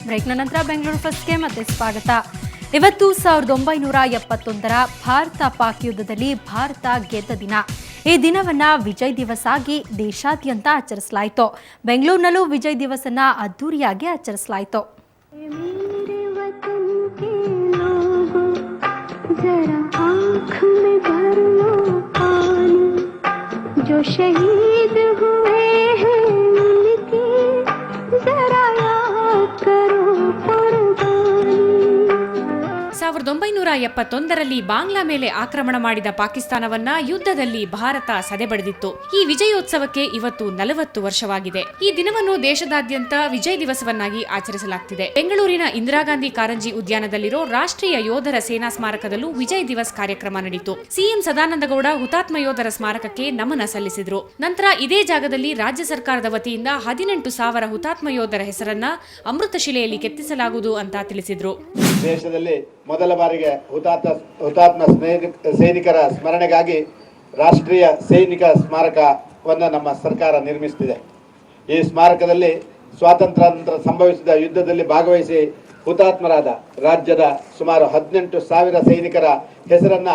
ಬ್ರೇಕ್ನ ನಂತರ ಬೆಂಗಳೂರು ಫಸ್ಟ್ಗೆ ಮತ್ತೆ ಸ್ವಾಗತ. ಇವತ್ತು 1971ರ ಭಾರತ ಪಾಕ್ ಯುದ್ಧದಲ್ಲಿ ಭಾರತ ಗೆದ್ದ ದಿನ. ಈ ದಿನವನ್ನ ವಿಜಯ್ ದಿವಸ್ ಆಗಿ ದೇಶಾದ್ಯಂತ ಆಚರಿಸಲಾಯಿತು. ಬೆಂಗಳೂರಿನಲ್ಲೂ ವಿಜಯ್ ದಿವಸ್ ಅನ್ನ ಅದ್ದೂರಿಯಾಗಿ ಆಚರಿಸಲಾಯಿತು. जो शहीद हुए हैं उनकी जरा याद करो कुर्बानी. 1971ರಲ್ಲಿ ಬಾಂಗ್ಲಾ ಮೇಲೆ ಆಕ್ರಮಣ ಮಾಡಿದ ಪಾಕಿಸ್ತಾನವನ್ನ ಯುದ್ಧದಲ್ಲಿ ಭಾರತ ಸದೆಬಡಿದಿತ್ತು. ಈ ವಿಜಯೋತ್ಸವಕ್ಕೆ ಇವತ್ತು 40 ವರ್ಷವಾಗಿದೆ. ಈ ದಿನವನ್ನು ದೇಶದಾದ್ಯಂತ ವಿಜಯ್ ದಿವಸವನ್ನಾಗಿ ಆಚರಿಸಲಾಗುತ್ತಿದೆ. ಬೆಂಗಳೂರಿನ ಇಂದಿರಾ ಗಾಂಧಿ ಕಾರಂಜಿ ಉದ್ಯಾನದಲ್ಲಿರೋ ರಾಷ್ಟ್ರೀಯ ಯೋಧರ ಸೇನಾ ಸ್ಮಾರಕದಲ್ಲೂ ವಿಜಯ್ ದಿವಸ್ ಕಾರ್ಯಕ್ರಮ ನಡೆಯಿತು. ಸಿಎಂ ಸದಾನಂದಗೌಡ ಹುತಾತ್ಮ ಯೋಧರ ಸ್ಮಾರಕಕ್ಕೆ ನಮನ ಸಲ್ಲಿಸಿದ್ರು. ನಂತರ ಇದೇ ಜಾಗದಲ್ಲಿ ರಾಜ್ಯ ಸರ್ಕಾರದ ವತಿಯಿಂದ 18,000 ಹುತಾತ್ಮ ಯೋಧರ ಹೆಸರನ್ನ ಅಮೃತ ಶಿಲೆಯಲ್ಲಿ ಕೆತ್ತಿಸಲಾಗುವುದು ಅಂತ ತಿಳಿಸಿದ್ರು. ದೇಶದಲ್ಲಿ ಮೊದಲ ಬಾರಿಗೆ ಹುತಾತ್ಮ ಸೈನಿಕರ ಸ್ಮರಣೆಗಾಗಿ ರಾಷ್ಟ್ರೀಯ ಸೈನಿಕ ಸ್ಮಾರಕವನ್ನು ನಮ್ಮ ಸರ್ಕಾರ ನಿರ್ಮಿಸುತ್ತಿದೆ. ಈ ಸ್ಮಾರಕದಲ್ಲಿ ಸ್ವಾತಂತ್ರ್ಯ ನಂತರ ಸಂಭವಿಸಿದ ಯುದ್ಧದಲ್ಲಿ ಭಾಗವಹಿಸಿ ಹುತಾತ್ಮರಾದ ರಾಜ್ಯದ ಸುಮಾರು 18,000 ಸೈನಿಕರ ಹೆಸರನ್ನ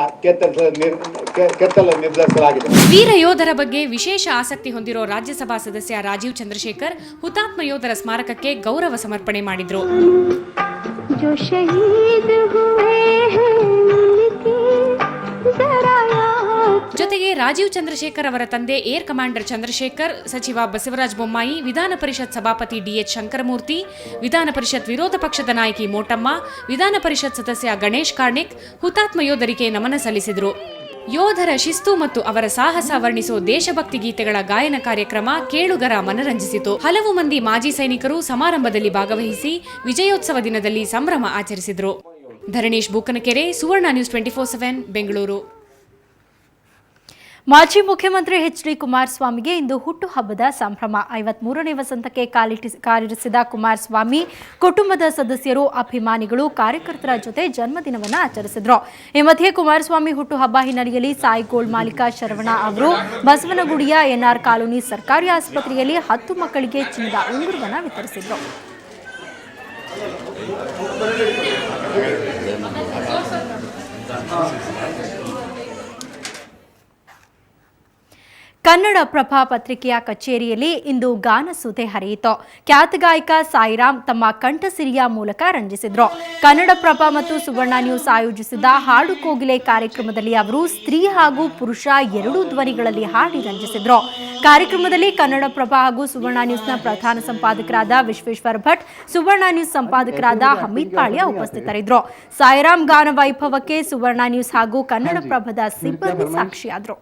ಕೆತ್ತಲು ನಿರ್ಧರಿಸಲಾಗಿದೆ. ವೀರ ಯೋಧರ ಬಗ್ಗೆ ವಿಶೇಷ ಆಸಕ್ತಿ ಹೊಂದಿರೋ ರಾಜ್ಯಸಭಾ ಸದಸ್ಯ ರಾಜೀವ್ ಚಂದ್ರಶೇಖರ್ ಹುತಾತ್ಮ ಯೋಧರ ಸ್ಮಾರಕಕ್ಕೆ ಗೌರವ ಸಮರ್ಪಣೆ ಮಾಡಿದ್ರು. जो शहीद हुए हैं उनकी जरा याद. ಜೊತೆಗೆ ರಾಜೀವ್ ಚಂದ್ರಶೇಖರ್ ಅವರ ತಂದೆ ಏರ್ ಕಮಾಂಡರ್ ಚಂದ್ರಶೇಖರ್, ಸಚಿವ ಬಸವರಾಜ ಬೊಮ್ಮಾಯಿ, ವಿಧಾನ ಪರಿಷತ್ ಸಭಾಪತಿ ಡಿಎಚ್ ಶಂಕರಮೂರ್ತಿ, ವಿಧಾನ ಪರಿಷತ್ ವಿರೋಧ ಪಕ್ಷದ ನಾಯಕಿ ಮೋಟಮ್ಮ, ವಿಧಾನ ಪರಿಷತ್ ಸದಸ್ಯ ಗಣೇಶ್ ಕಾರ್ಣಿಕ್ ಹುತಾತ್ಮ ಯೋಧರಿಗೆ ನಮನ ಸಲ್ಲಿಸಿದರು. ಯೋಧರ ಶಿಸ್ತು ಮತ್ತು ಅವರ ಸಾಹಸ ವರ್ಣಿಸೋ ದೇಶಭಕ್ತಿ ಗೀತೆಗಳ ಗಾಯನ ಕಾರ್ಯಕ್ರಮ ಕೇಳುಗರ ಮನರಂಜಿಸಿತು. ಹಲವು ಮಂದಿ ಮಾಜಿ ಸೈನಿಕರು ಸಮಾರಂಭದಲ್ಲಿ ಭಾಗವಹಿಸಿ ವಿಜಯೋತ್ಸವ ದಿನದಲ್ಲಿ ಸಂಭ್ರಮ ಆಚರಿಸಿದರು. ಧರಣೇಶ್ ಬೂಕನಕೆರೆ, ಸುವರ್ಣ ನ್ಯೂಸ್ 24/7 ಬೆಂಗಳೂರು. ಮಾಜಿ ಮುಖ್ಯಮಂತ್ರಿ ಎಚ್.ಡಿ. ಕುಮಾರಸ್ವಾಮಿಗೆ ಇಂದು ಹುಟ್ಟುಹಬ್ಬದ ಸಂಭ್ರಮ. 53ನೇ ವಸಂತಕ್ಕೆ ಕಾಲಿರಿಸಿದ ಕುಮಾರಸ್ವಾಮಿ ಕುಟುಂಬದ ಸದಸ್ಯರು, ಅಭಿಮಾನಿಗಳು, ಕಾರ್ಯಕರ್ತರ ಜೊತೆ ಜನ್ಮದಿನವನ್ನು ಆಚರಿಸಿದ್ರು. ಈ ಮಧ್ಯೆ ಕುಮಾರಸ್ವಾಮಿ ಹುಟ್ಟುಹಬ್ಬ ಹಿನ್ನೆಲೆಯಲ್ಲಿ ಸಾಯಿ ಗೋಲ್ಡ್ ಮಾಲೀಕ ಶರವಣ ಅವರು ಬಸವನಗುಡಿಯ ಎನ್ಆರ್ ಕಾಲೋನಿ ಸರ್ಕಾರಿ ಆಸ್ಪತ್ರೆಯಲ್ಲಿ 10 ಮಕ್ಕಳಿಗೆ ಚಿನ್ನದ ಉಂಗುರವನ್ನು ವಿತರಿಸಿದ್ರು. ಕನ್ನಡ ಪ್ರಭ ಪತ್ರಿಕೆಯ ಕಚೇರಿಯಲ್ಲಿ ಇಂದು ಗಾನಸುಧೆ ಹರಿಯಿತು. ಖ್ಯಾತ ಗಾಯಕ ಸಾಯಿರಾಮ್ ತಮ್ಮ ಕಂಠಸಿರಿಯ ಮೂಲಕ ರಂಜಿಸಿದ್ರು. ಕನ್ನಡ ಪ್ರಭ ಮತ್ತು ಸುವರ್ಣ ನ್ಯೂಸ್ ಆಯೋಜಿಸಿದ ಹಾಡು ಕೋಗಿಲೆ ಕಾರ್ಯಕ್ರಮದಲ್ಲಿ ಅವರು ಸ್ತ್ರೀ ಹಾಗೂ ಪುರುಷ ಎರಡೂ ಧ್ವನಿಗಳಲ್ಲಿ ಹಾಡಿ ರಂಜಿಸಿದ್ರು. ಕಾರ್ಯಕ್ರಮದಲ್ಲಿ ಕನ್ನಡ ಪ್ರಭ ಹಾಗೂ ಸುವರ್ಣ ನ್ಯೂಸ್ನ ಪ್ರಧಾನ ಸಂಪಾದಕರಾದ ವಿಶ್ವೇಶ್ವರ ಭಟ್, ಸುವರ್ಣ ನ್ಯೂಸ್ ಸಂಪಾದಕರಾದ ಹಮೀದ್ ಪಾಳ್ಯ ಉಪಸ್ಥಿತರಿದ್ದರು. ಸಾಯಿರಾಮ್ ಗಾನ ವೈಭವಕ್ಕೆ ಸುವರ್ಣ ನ್ಯೂಸ್ ಹಾಗೂ ಕನ್ನಡ ಪ್ರಭದ ಸಿಬ್ಬಂದಿ ಸಾಕ್ಷಿಯಾದರು.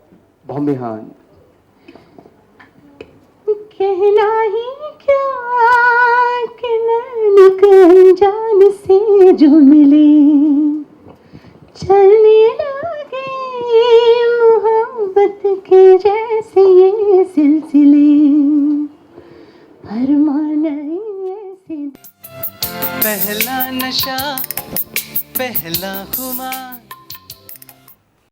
कहना ही क्या कि नैनिक जान से जो मिले, चलने लगे मोहब्बत के जैसे ये सिलसिले, फरमाना ऐसे. पहला नशा पहला खुमार